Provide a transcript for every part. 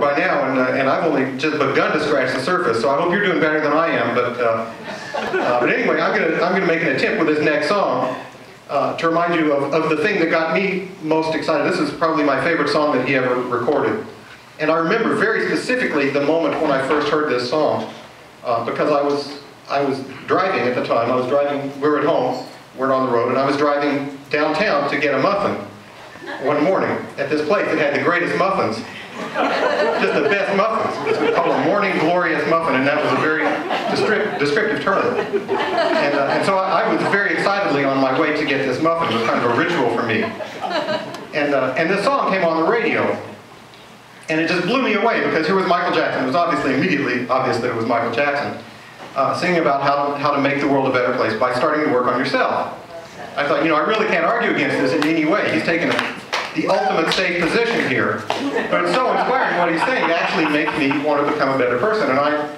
by now, and I've only just begun to scratch the surface, so I hope you're doing better than I am. But anyway, I'm gonna make an attempt with this next song to remind you of the thing that got me most excited. This is probably my favorite song that he ever recorded, and I remember very specifically the moment when I first heard this song, because I was driving at the time. We were at home, we're on the road, and I was driving downtown to get a muffin one morning at this place that had the greatest muffins. Just the best muffins. It's called a morning glorious muffin, and that was a very descriptive term. And so I was very excitedly on my way to get this muffin. It was kind of a ritual for me. And this song came on the radio, and it just blew me away, because here was Michael Jackson. It was obviously immediately obvious that it was Michael Jackson, singing about how to make the world a better place by starting to work on yourself. I thought, I really can't argue against this in any way. He's taken the ultimate safe position here. But it's so inspiring what he's saying. It actually makes me want to become a better person. And I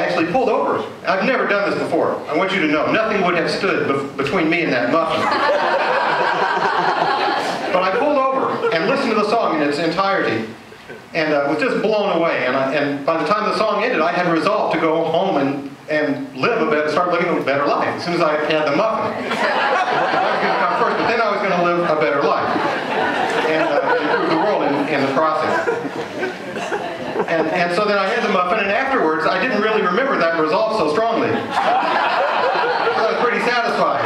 actually pulled over. I've never done this before. I want you to know, nothing would have stood between me and that muffin. But I pulled over and listened to the song in its entirety, and was just blown away. And by the time the song ended, I had resolved to go home and start living a better life as soon as I had the muffin. I was going to come first, but then I was going to live a better life and improve the world in the process. And so then I had the muffin, and afterwards I didn't really remember that resolve so strongly. I was pretty satisfied.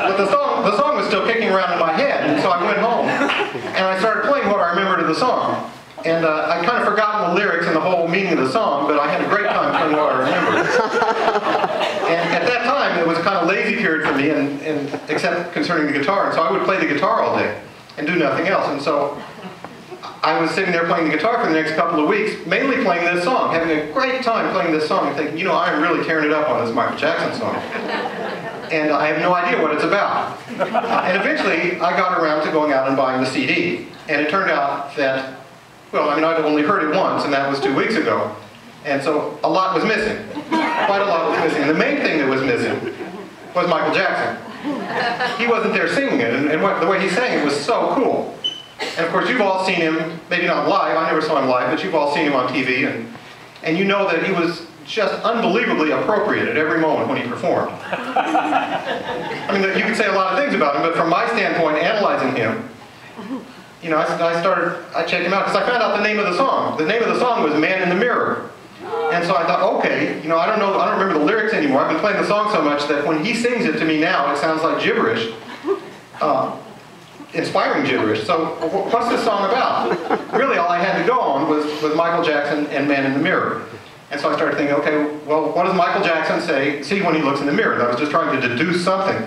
But the song was still kicking around in my head, and so I went home and I started playing what I remembered of the song. And I'd kind of forgotten the lyrics and the whole meaning of the song, but I had a great time playing what I remembered. And at that time, it was a kind of lazy period for me, except concerning the guitar. And so I would play the guitar all day and do nothing else. And so I was sitting there playing the guitar for the next couple of weeks, mainly playing this song, having a great time playing this song, and thinking, I'm really tearing it up on this Michael Jackson song. And I have no idea what it's about. And eventually, I got around to going out and buying the CD. And it turned out that, I'd only heard it once, and that was 2 weeks ago. And so a lot was missing. Quite a lot was missing. And the main thing that was missing was Michael Jackson. He wasn't there singing it, and the way he sang it was so cool. And of course, you've all seen him, maybe not live, I never saw him live, but you've all seen him on TV, and you know that he was just unbelievably appropriate at every moment when he performed. You could say a lot of things about him, but from my standpoint, analyzing him, I checked him out because I found out the name of the song. The name of the song was Man in the Mirror. And so I thought, okay, I don't remember the lyrics anymore. I've been playing the song so much that when he sings it to me now, it sounds like gibberish. Inspiring gibberish. So what's this song about? Really, all I had to go on was Michael Jackson and Man in the Mirror. And so I started thinking, okay, well, what does Michael Jackson see when he looks in the mirror? And I was just trying to deduce something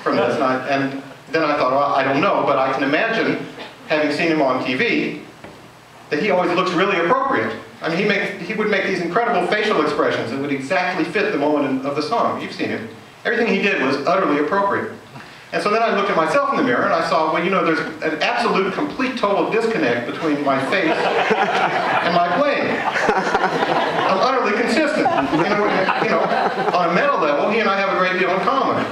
from this. And then I thought, well, I don't know, but I can imagine, having seen him on TV, that he always looks really appropriate. He would make these incredible facial expressions that would exactly fit the moment of the song. You've seen it. Everything he did was utterly appropriate. And so then I looked at myself in the mirror and I saw, there's an absolute, complete, total disconnect between my face and my playing. I'm utterly consistent. On a mental level, he and I have a great deal in common.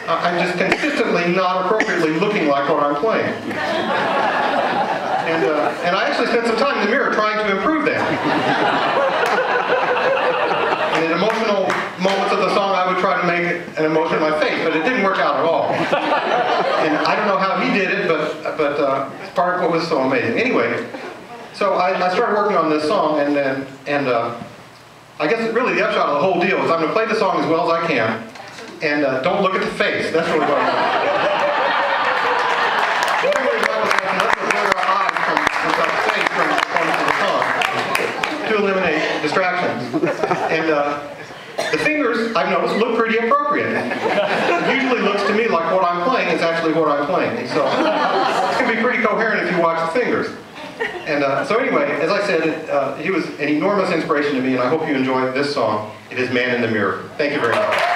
I'm just consistently not appropriately looking like what I'm playing. And I actually spent some time in the mirror trying to improve that. And in emotional moments of the song, I would try to make an emotion in my face, but it didn't work out at all. And I don't know how he did it, but it's part of what was so amazing. Anyway, so I started working on this song, and I guess really the upshot of the whole deal is I'm going to play the song as well as I can, and don't look at the face. That's really what I'm doing. To eliminate distractions. And the fingers, I've noticed, look pretty appropriate. It usually looks to me like what I'm playing is actually what I'm playing. So it's going to be pretty coherent if you watch the fingers. And so anyway, as I said, he was an enormous inspiration to me, and I hope you enjoyed this song. It is Man in the Mirror. Thank you very much.